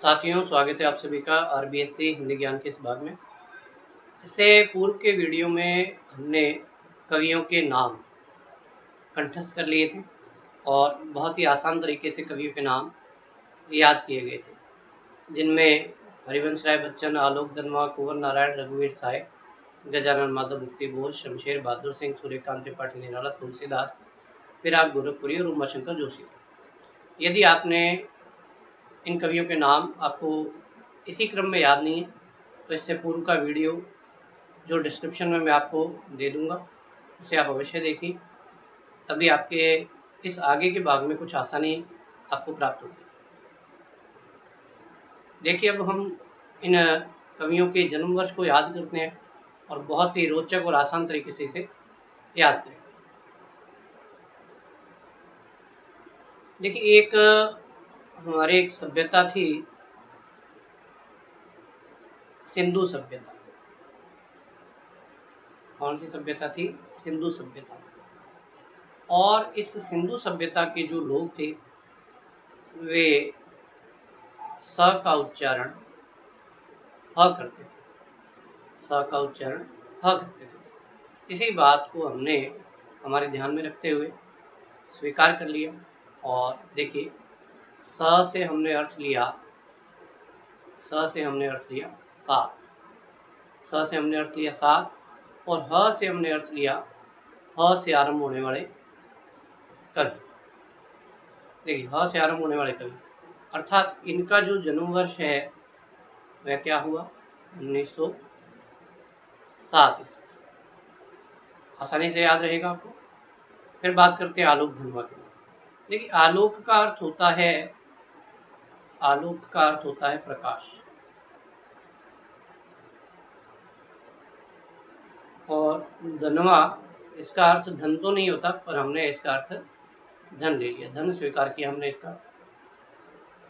साथियों, स्वागत है आप सभी का आरबीएससी हिंदी ज्ञान के इस भाग में। इससे पूर्व के वीडियो में हमने कवियों के नाम कंठस्थ कर लिए थे और बहुत ही आसान तरीके से कवियों के नाम याद किए गए थे, जिनमें हरिवंश राय बच्चन, आलोक धनवा, कुंवर नारायण, रघुवीर साय, गजानन माधव, मुक्ति बोस, शमशेर बहादुर सिंह, सूर्यकांत त्रिपाठी निराला, तुलसीदास, फिराक गोरखपुरी और उमाशंकर जोशी। यदि आपने इन कवियों के नाम आपको इसी क्रम में याद नहीं है तो इससे पूर्व का वीडियो जो डिस्क्रिप्शन में मैं आपको दे दूंगा उसे आप अवश्य देखिए, तभी आपके इस आगे के भाग में कुछ आसानी आपको प्राप्त होगी। देखिए, अब हम इन कवियों के जन्म वर्ष को याद करते हैं और बहुत ही रोचक और आसान तरीके से इसे याद करें। देखिए, हमारे एक सभ्यता थी, सिंधु सभ्यता। कौन सी सभ्यता थी? सिंधु सभ्यता। और इस सिंधु सभ्यता के जो लोग थे वे स का उच्चारण ह करते थे। स का उच्चारण ह करते थे। इसी बात को हमने हमारे ध्यान में रखते हुए स्वीकार कर लिया। और देखिए, स से हमने अर्थ लिया, स से हमने अर्थ लिया सात, स से हमने अर्थ लिया सात, और ह से हमने अर्थ लिया ह से आरंभ होने वाले कवि। देखिए, ह से आरंभ होने वाले कवि, अर्थात इनका जो जन्म वर्ष है वह क्या हुआ? 1907 ईस्वी। आसानी से याद रहेगा आपको। फिर बात करते हैं आलोक धनवा की। देखिए, आलोक का अर्थ होता है, आलोक का अर्थ होता है प्रकाश, और धनवा इसका अर्थ धन तो नहीं होता, पर हमने इसका अर्थ धन ले लिया, धन स्वीकार किया हमने इसका।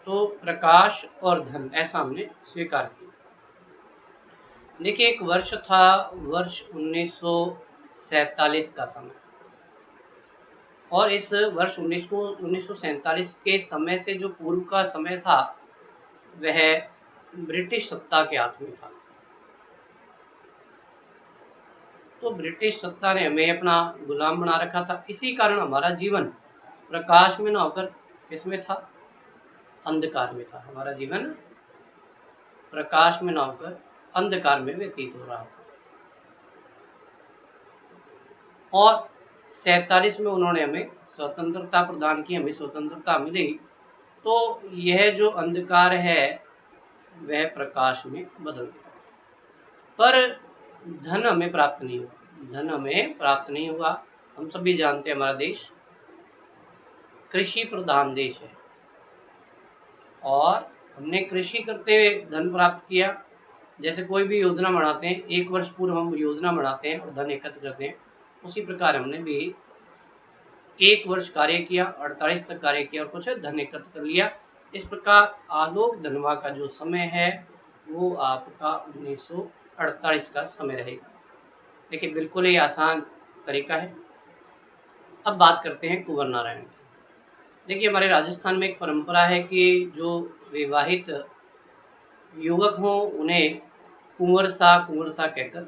तो प्रकाश और धन ऐसा हमने स्वीकार किया। देखिए, एक वर्ष था, वर्ष 1947 का समय, और इस वर्ष 1947 के समय से जो पूर्व का समय था वह ब्रिटिश सत्ता के हाथ में था। तो ब्रिटिश सत्ता ने हमें अपना गुलाम बना रखा था। इसी कारण हमारा जीवन प्रकाश में न होकर किसमें था? अंधकार में था। हमारा जीवन प्रकाश में न होकर अंधकार में व्यतीत हो रहा था। और 47 में उन्होंने हमें स्वतंत्रता प्रदान की, हमें स्वतंत्रता मिली। तो यह जो अंधकार है वह प्रकाश में बदल गया, पर धन हमें प्राप्त नहीं हुआ। धन हमें प्राप्त नहीं हुआ। हम सभी जानते हैं हमारा देश कृषि प्रधान देश है, और हमने कृषि करते हुए धन प्राप्त किया। जैसे कोई भी योजना बनाते हैं, एक वर्ष पूर्व हम योजना बनाते हैं और धन एकत्र करते हैं, उसी प्रकार हमने भी एक वर्ष कार्य किया, 48 तक कार्य किया और कुछ धन एकत्र कर लिया। इस प्रकार आलोक धनवा का जो समय है वो आपका 1948 का समय रहेगा। देखिए, बिल्कुल ही आसान तरीका है। अब बात करते हैं कुंवर नारायण की। देखिए, हमारे राजस्थान में एक परंपरा है कि जो विवाहित युवक हों उन्हें कुंवर सा कहकर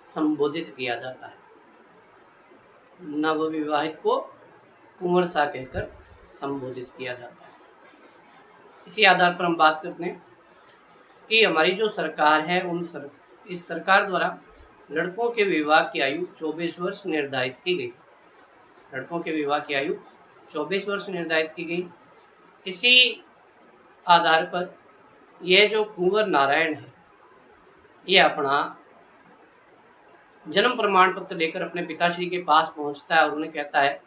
संबोधित किया जाता है। नवविवाहित को कुंवर सा कहकर संबोधित किया जाता है। इसी आधार पर हम बात करते हैं कि हमारी जो सरकार है इस सरकार द्वारा लड़कों के विवाह की आयु 24 वर्ष निर्धारित की गई। लड़कों के विवाह की आयु 24 वर्ष निर्धारित की गई। इसी आधार पर यह जो कुंवर नारायण है ये अपना जन्म प्रमाण पत्र लेकर अपने पिताश्री के पास पहुंचता है और उन्हें कहता है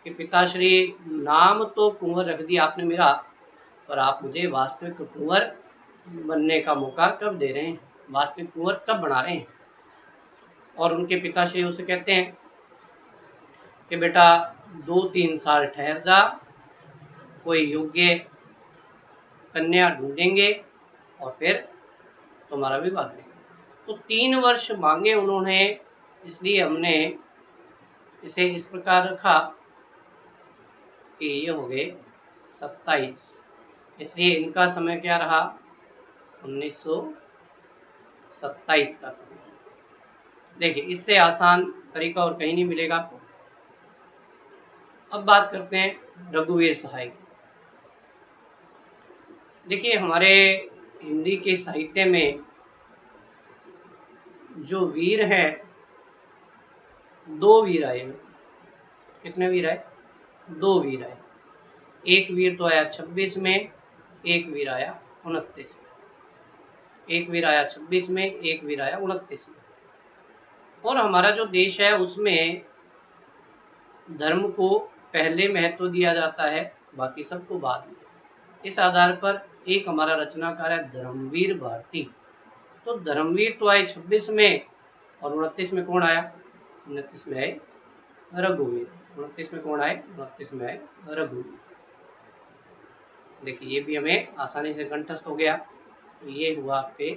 कि पिताश्री, नाम तो कुंवर रख दिया आपने मेरा, पर आप मुझे वास्तविक कुंवर बनने का मौका कब दे रहे हैं? वास्तविक कुंवर कब बना रहे हैं? और उनके पिताश्री उसे कहते हैं कि बेटा 2-3 साल ठहर जा, कोई योग्य कन्या ढूंढेंगे और फिर तुम्हारा विवाह करेंगे। तो 3 वर्ष मांगे उन्होंने, इसलिए हमने इसे इस प्रकार रखा कि ये हो गए 27। इसलिए इनका समय क्या रहा, 1927 का समय। देखिए इससे आसान तरीका और कहीं नहीं मिलेगा आपको। अब बात करते हैं रघुवीर सहाय की। देखिए हमारे हिंदी के साहित्य में जो वीर हैं, 2 वीर आए। कितने वीर आए? 2 वीर आए। एक वीर तो आया 26 में, एक वीर आया 29 में। एक वीर आया 26 में, एक वीर आया 29 में। और हमारा जो देश है उसमें धर्म को पहले महत्व दिया जाता है, बाकी सबको बाद में। इस आधार पर एक हमारा रचनाकार है धर्मवीर भारती। तो धर्मवीर तो आए 26 में, और 29 में कौन आया? 29 में आए रघुवीर। 29 में कौन आए? 29 में आए रघुवीर। देखिए ये भी हमें आसानी से कंठस्थ हो गया। तो ये हुआ आपके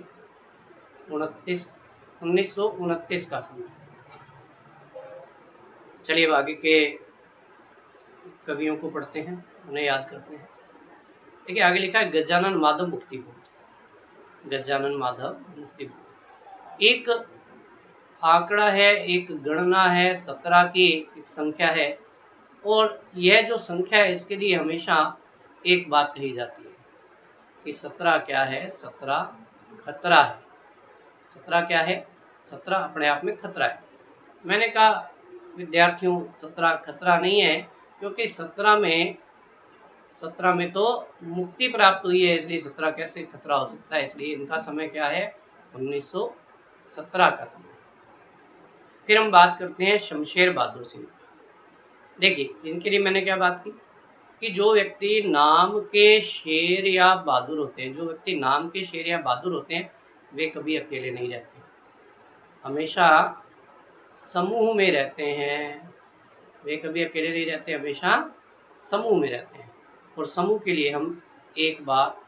1929 का समय। चलिए अब आगे के कवियों को पढ़ते हैं, उन्हें याद करते हैं। देखिए आगे लिखा है गजानन माधव मुक्तिबोध। गजानन माधव मुक्तिबोध एक आंकड़ा है, एक गणना है, 17 की एक संख्या है। और यह जो संख्या है इसके लिए हमेशा एक बात कही जाती है कि 17 क्या है? 17 खतरा है। 17 क्या है? 17 अपने आप में खतरा है। मैंने कहा विद्यार्थियों 17 खतरा नहीं है, क्योंकि 17 में तो मुक्ति प्राप्त हुई है, इसलिए 17 कैसे खतरा हो सकता है? इसलिए इनका समय क्या है? 1917 का समय। फिर हम बात करते हैं शमशेर बहादुर सिंह। देखिए इनके लिए मैंने क्या बात की कि जो व्यक्ति नाम के शेर या बहादुर होते हैं, जो व्यक्ति नाम के शेर या बहादुर होते हैं, वे कभी अकेले नहीं रहते, हमेशा समूह में रहते हैं। वे कभी अकेले नहीं रहते, हमेशा समूह में रहते हैं। और समूह के लिए हम एक बात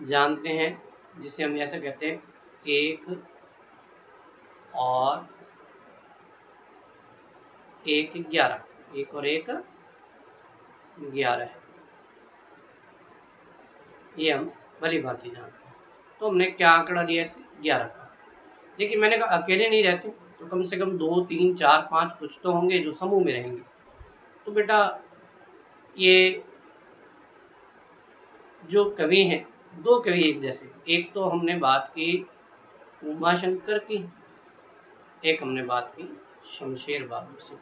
जानते हैं जिसे हम ऐसे कहते हैं, एक और एक 11। एक और एक 11 है, ये हम भली भांति जानते हैं। तो हमने क्या आंकड़ा लिया इसे? 11 का। देखिए मैंने कहा अकेले नहीं रहते, तो कम से कम 2, 3, 4, 5 कुछ तो होंगे जो समूह में रहेंगे। तो बेटा ये जो कवि हैं, 2 कवि एक जैसे। एक तो हमने बात की उमाशंकर की, एक हमने बात की शमशेर बहादुर सिंह।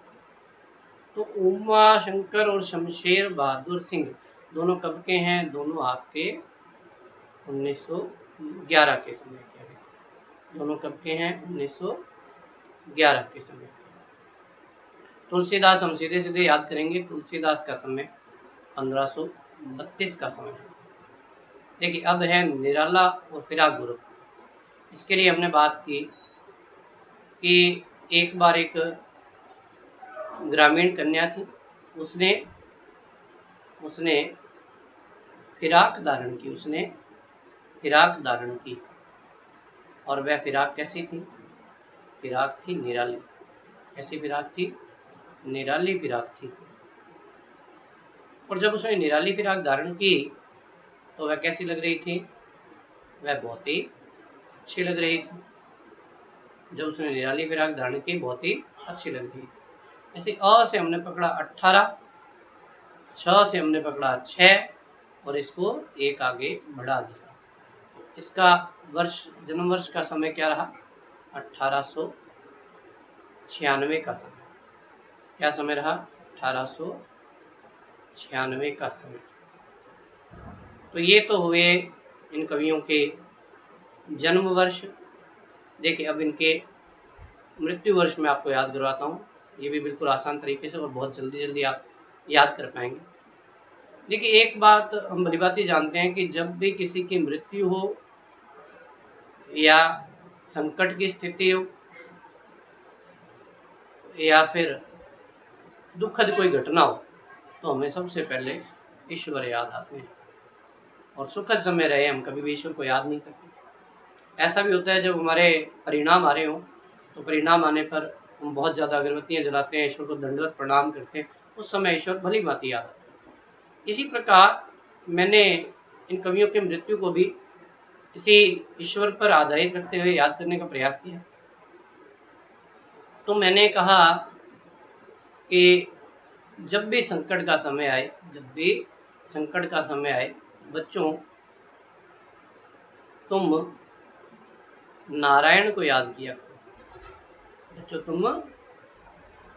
तो उमाशंकर और शमशेर बहादुर सिंह दोनों कब के हैं? दोनों आपके 1911 के समय के हैं। दोनों कब के हैं? 1911 के समय। तुलसीदास हम सीधे सीधे याद करेंगे। तुलसीदास का समय 1532 का समय है। देखिए अब है निराला और फिराक गुरु। इसके लिए हमने बात की कि एक बार एक ग्रामीण कन्या थी, उसने फिराक धारण की। उसने फिराक धारण की, और वह फिराक कैसी थी? फिराक थी निराली। कैसी फिराक थी? निराली फिराक थी। और जब उसने निराली फिराक धारण की तो वह कैसी लग रही थी? वह बहुत ही अच्छी लग रही थी। जब उसने निराली फिराक धारण की बहुत ही अच्छी लग रही थी। ऐसे अ से हमने पकड़ा 18, छ से हमने पकड़ा 6, और इसको एक आगे बढ़ा दिया। इसका वर्ष, जन्म वर्ष का समय क्या रहा? 1896 का समय। क्या समय रहा? 1896 का समय। तो ये तो हुए इन कवियों के जन्म वर्ष। देखिए अब इनके मृत्यु वर्ष में आपको याद करवाता हूँ। ये भी बिल्कुल आसान तरीके से और बहुत जल्दी जल्दी आप याद कर पाएंगे। देखिए एक बात हम भली भांति जानते हैं कि जब भी किसी की मृत्यु हो या संकट की स्थिति हो या फिर दुखद कोई घटना हो, तो हमें सबसे पहले ईश्वर याद आते हैं। और सुखद समय रहे हम कभी भी ईश्वर को याद नहीं करते। ऐसा भी होता है जब हमारे परिणाम आ रहे हों, तो परिणाम आने पर हम बहुत ज़्यादा अगरबत्तियाँ जलाते हैं, ईश्वर को दंडवत प्रणाम करते हैं। उस समय ईश्वर भली भांति याद आते हैं। इसी प्रकार मैंने इन कवियों की मृत्यु को भी किसी ईश्वर पर आधारित रखते हुए याद करने का प्रयास किया। तो मैंने कहा कि जब भी संकट का समय आए, बच्चों, तुम नारायण को याद किया करो।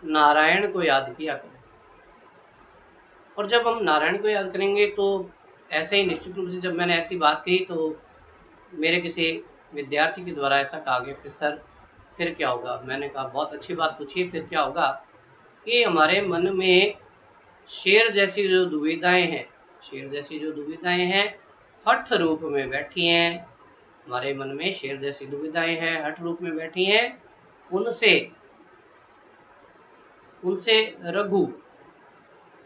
नारायण को याद किया करो। और जब हम नारायण को याद करेंगे तो ऐसे ही निश्चित रूप से जब मैंने ऐसी बात कही तो मेरे किसी विद्यार्थी के द्वारा ऐसा कहा गया कि सर फिर क्या होगा। मैंने कहा बहुत अच्छी बात पूछी, फिर क्या होगा कि हमारे मन में शेर जैसी जो दुविधाएं हैं हठ रूप में बैठी हैं। हमारे मन में शेर जैसी दुविधाएं हैं हठ रूप में बैठी हैं। उनसे रघु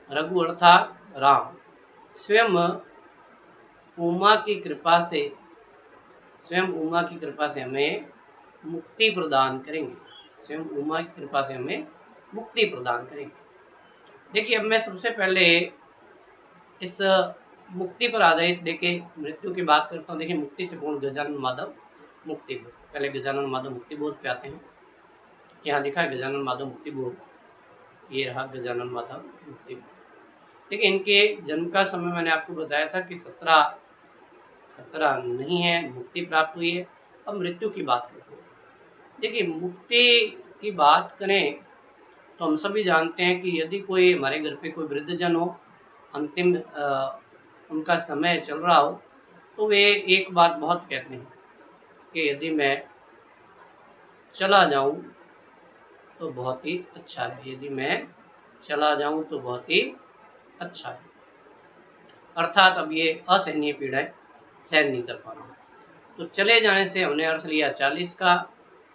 अर्थात राम स्वयं उमा की कृपा से हमें मुक्ति प्रदान करेंगे। देखिए, अब मैं सबसे पहले इस मुक्ति पर आधारित देखिए मृत्यु की बात करता हूँ। देखिए, मुक्ति से पूर्ण गजानन माधव मुक्ति बोध। पहले गजानन माधव मुक्ति बोध पे आते हैं। यहाँ लिखा है गजानन माधव मुक्ति बोध, ये रहा गजानन माधव मुक्ति बोध। देखिए, इनके जन्म का समय मैंने आपको बताया था कि 17 नहीं है, मुक्ति प्राप्त हुई है। अब मृत्यु की बात करते हैं। देखिए, मुक्ति की बात करें तो हम सभी जानते हैं कि यदि कोई हमारे घर पे कोई वृद्धजन हो, अंतिम उनका समय चल रहा हो, तो वे एक बात बहुत कहते हैं कि यदि मैं चला जाऊं तो बहुत ही अच्छा है। अर्थात अब ये असहनीय पीड़ाएं सहन नहीं कर पा रहा हूँ। तो चले जाने से हमने अर्थ लिया 40 का,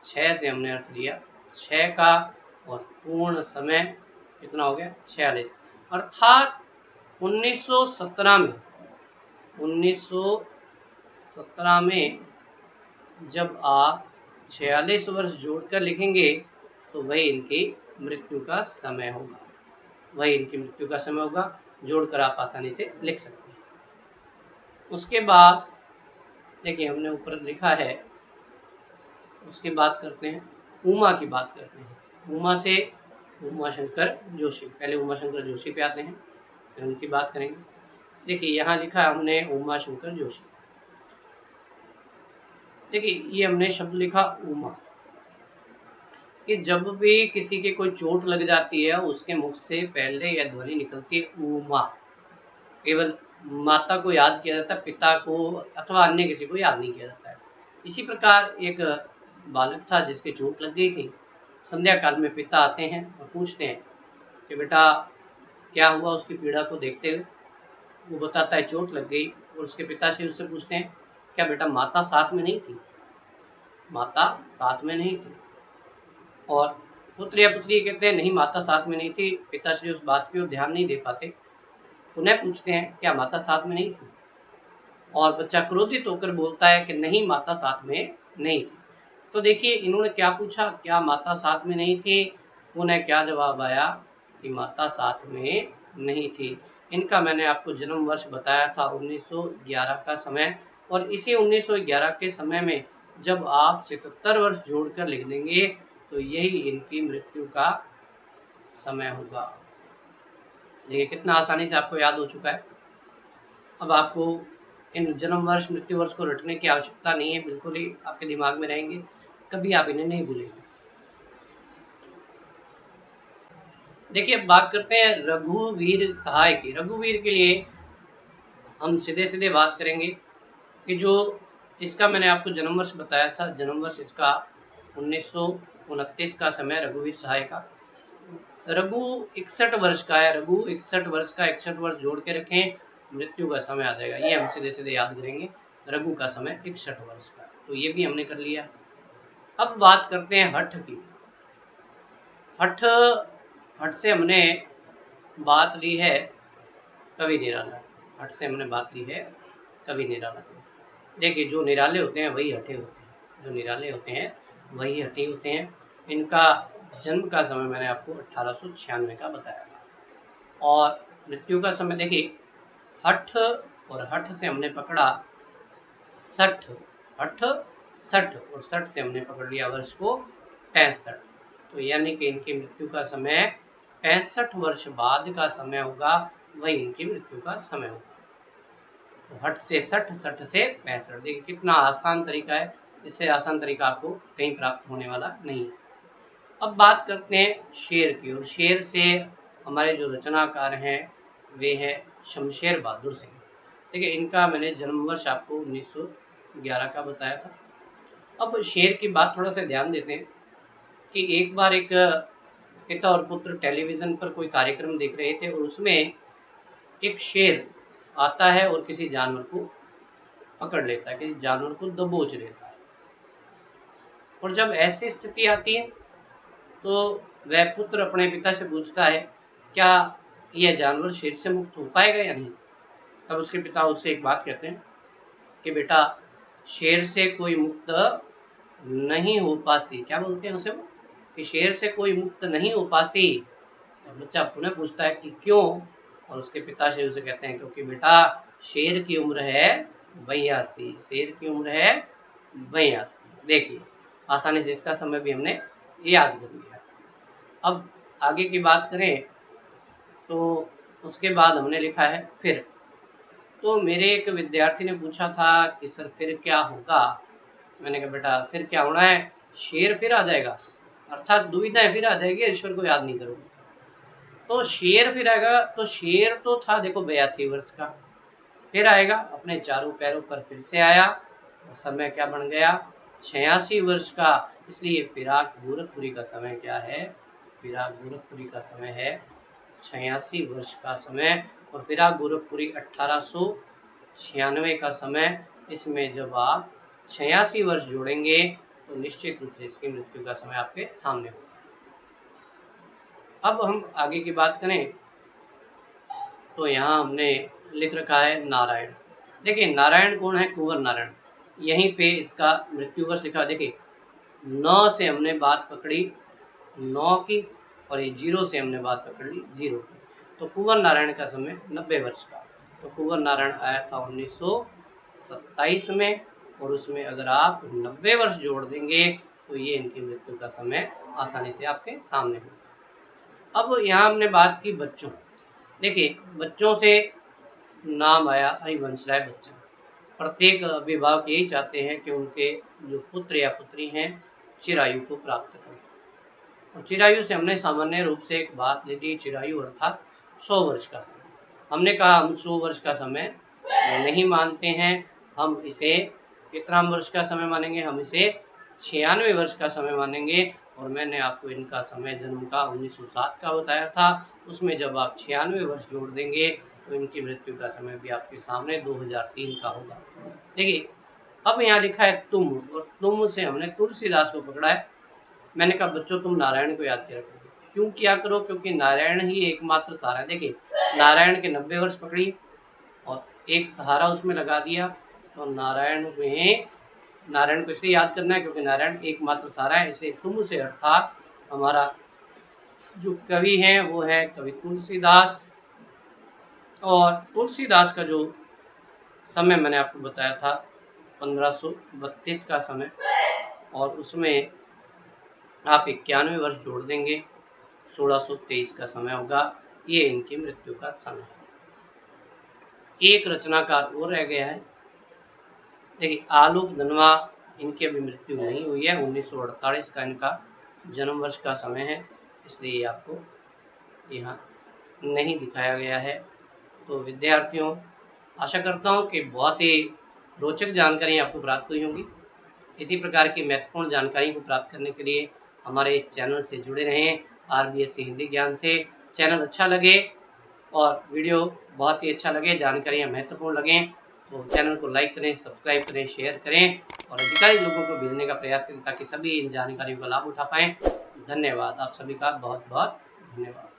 6 से हमने अर्थ लिया 6 का, और पूर्ण समय कितना हो गया 46। अर्थात 1917 में जब आप 46 वर्ष जोड़कर लिखेंगे तो वही इनकी मृत्यु का समय होगा। जोड़कर आप आसानी से लिख सकते हैं। उसके बाद देखिए हमने ऊपर लिखा है, उसके बाद करते हैं उमा की बात करते हैं। उमा से उमाशंकर जोशी, पहले उमाशंकर जोशी पे आते हैं, फिर उनकी बात करेंगे। देखिए यहाँ लिखा है हमने उमाशंकर जोशी। देखिए ये हमने शब्द लिखा उमा, कि जब भी किसी के कोई चोट लग जाती है उसके मुख से पहले यह ध्वनि निकलती है उमा। केवल माता को याद किया जाता है, पिता को अथवा अन्य किसी को याद नहीं किया जाता है। इसी प्रकार एक बालक था जिसके चोट लग गई थी। संध्या काल में पिता आते हैं और पूछते हैं कि बेटा क्या हुआ। उसकी पीड़ा को देखते हुए वो बताता है चोट लग गई, और उसके पिताश्री उससे पूछते हैं क्या बेटा माता साथ में नहीं थी। और पुत्र या पुत्री कहते हैं नहीं माता साथ में नहीं थी। पिताश्री उस बात की ओर ध्यान नहीं दे पाते, पुनः पूछते हैं क्या माता साथ में नहीं थी, और बच्चा क्रोधित होकर बोलता है कि नहीं माता साथ में नहीं थी। तो देखिए इन्होंने क्या पूछा, क्या माता साथ में नहीं थी, उन्हें क्या जवाब आया कि माता साथ में नहीं थी। इनका मैंने आपको जन्म वर्ष बताया था 1911 का समय, और इसी 1911 के समय में जब आप 77 वर्ष जोड़कर लिख देंगे तो यही इनकी मृत्यु का समय होगा। देखिए कितना आसानी से आपको याद हो चुका है। अब आपको इन जन्म वर्ष मृत्यु वर्ष को रटने की आवश्यकता नहीं है, बिल्कुल ही आपके दिमाग में रहेंगे, कभी आप इन्हें नहीं भूलेंगे। देखिए अब बात करते हैं रघुवीर सहाय की। रघुवीर के लिए हम सीधे सीधे बात करेंगे कि जो इसका मैंने आपको जन्म वर्ष बताया था, जन्म वर्ष इसका 1929 का समय रघुवीर सहाय का। रघु 61 वर्ष का है, रघु 61 वर्ष का, 61 वर्ष जोड़ के रखें, मृत्यु का समय आ जाएगा। ये हम सीधे सीधे याद करेंगे, रघु का समय 61 वर्ष का, तो ये भी हमने कर लिया। अब बात करते हैं हठ की। हठ से हमने बात ली है कवि निराला। हठ से हमने बात ली है कवि निराला। देखिए जो निराले होते हैं वही हठे होते हैं, इनका जन्म का समय मैंने आपको 1896 का बताया था, और मृत्यु का समय देखिए हठ और हठ से हमने पकड़ा 60, हठ 60 और 60 से हमने पकड़ लिया वर्ष को 65। तो यानी कि इनकी मृत्यु का समय 65 वर्ष बाद का समय होगा, वही इनकी मृत्यु का समय होगा। तो हठ से 60, 60 से 65। देखिए कितना आसान तरीका है, इससे आसान तरीका आपको कहीं प्राप्त होने वाला नहीं है। अब बात करते हैं शेर की, और शेर से हमारे जो रचनाकार हैं वे हैं शमशेर बहादुर सिंह। देखिए इनका मैंने जन्म वर्ष आपको 1911 का बताया था। अब शेर की बात थोड़ा सा ध्यान देते हैं कि एक बार एक पिता और पुत्र टेलीविज़न पर कोई कार्यक्रम देख रहे थे और उसमें एक शेर आता है और किसी जानवर को पकड़ लेता है, किसी जानवर को दबोच लेता है। और जब ऐसी स्थिति आती है तो वह पुत्र अपने पिता से पूछता है क्या यह जानवर शेर से मुक्त हो पाएगा या नहीं। तब उसके पिता उससे एक बात कहते हैं कि बेटा शेर से कोई मुक्त नहीं हो पासी। क्या बोलते हैं उसे वो, कि शेर से कोई मुक्त नहीं हो पासी। बच्चा पुनः पूछता है कि क्यों, और उसके पिता से उसे कहते हैं क्योंकि बेटा शेर की उम्र है 82, शेर की उम्र है 82। देखिए आसानी से इसका समय भी हमने याद कर लिया। अब आगे की बात करें तो उसके बाद हमने लिखा है फिर। तो मेरे एक विद्यार्थी ने पूछा था कि सर फिर क्या होगा। मैंने कहा बेटा फिर क्या होना है, शेर फिर आ जाएगा, अर्थात दुविधाएं फिर आ जाएगी, ईश्वर को याद नहीं करोगे तो शेर फिर आएगा। तो शेर तो था देखो 82 वर्ष का, फिर आएगा अपने चारों पैरों पर फिर से आया, और समय क्या बन गया 86 वर्ष का। इसलिए फिराक गोरखपुरी का समय क्या है, फिराक गोरखपुरी का समय है 86 वर्ष का समय। और फिराक गोरखपुरी 1896 का समय। इसमें जब आप 86 वर्ष जोड़ेंगे तो निश्चित रूप से इसकी मृत्यु का समय आपके सामने होगा। अब हम आगे की बात करें तो यहाँ हमने लिख रखा है नारायण। देखिए नारायण कौन है, कुंवर नारायण। यहीं पे इसका मृत्यु वर्ष लिखा। देखिए 9 से हमने बात पकड़ी 9 की, और ये 0 से हमने बात पकड़ ली 0 की। तो कुंवर नारायण का समय 90 वर्ष का। तो कुंवर नारायण आया था 1927 में, और उसमें अगर आप 90 वर्ष जोड़ देंगे तो ये इनकी मृत्यु का समय आसानी से आपके सामने होगा। अब यहाँ हमने बात की बच्चों। देखिए बच्चों से नाम आया हरिवंश राय बच्चन। प्रत्येक अभिभावक यही चाहते हैं कि उनके जो पुत्र या पुत्री हैं चिरायु को प्राप्त करें। और चिरायु से हमने सामान्य रूप से एक बात ली थी, चिरायु अर्थात 100 वर्ष का समय। हमने कहा हम 100 वर्ष का समय नहीं मानते हैं, हम इसे कितना वर्ष का समय मानेंगे, हम इसे 96 वर्ष का समय मानेंगे। और मैंने आपको इनका समय जन्म का 1907 का बताया था। उसमें जब आप 96 वर्ष जोड़ देंगे तो इनकी मृत्यु का समय भी आपके सामने 2003 का होगा। देखिए अब यहाँ लिखा है तुम, और तुम से हमने तुलसीदास को पकड़ा है। मैंने कहा बच्चों तुम नारायण को याद किया करो। क्यों किया करो, क्योंकि नारायण ही एकमात्र सहारा है। देखिए नारायण के 90 वर्ष पकड़ी और एक सहारा उसमें लगा दिया। तो नारायण को इसलिए याद करना है क्योंकि नारायण एकमात्र सहारा है। इसलिए तुम से अर्थात हमारा जो कवि है वो है कवि तुलसीदास। और तुलसीदास का जो समय मैंने आपको बताया था 1532 का समय, और उसमें आप 91 वर्ष जोड़ देंगे 1623 का समय होगा। ये इनकी मृत्यु का समय है। एक रचनाकार और रह गया है। देखिए आलोक धनवा, इनकी अभी मृत्यु नहीं हुई है। 1948 का इनका जन्म वर्ष का समय है, इसलिए आपको यहाँ नहीं दिखाया गया है। तो विद्यार्थियों आशा करता हूँ कि बहुत ही रोचक जानकारी आपको प्राप्त हुई होंगी। इसी प्रकार की महत्वपूर्ण जानकारी को प्राप्त करने के लिए हमारे इस चैनल से जुड़े रहें। RBSC हिंदी ज्ञान से चैनल अच्छा लगे और वीडियो बहुत ही अच्छा लगे, जानकारियाँ महत्वपूर्ण लगें तो चैनल को लाइक करें, सब्सक्राइब करें, शेयर करें और अधिकांश लोगों को भेजने का प्रयास करें ताकि सभी इन जानकारियों का लाभ उठा पाएँ। धन्यवाद, आप सभी का बहुत बहुत धन्यवाद।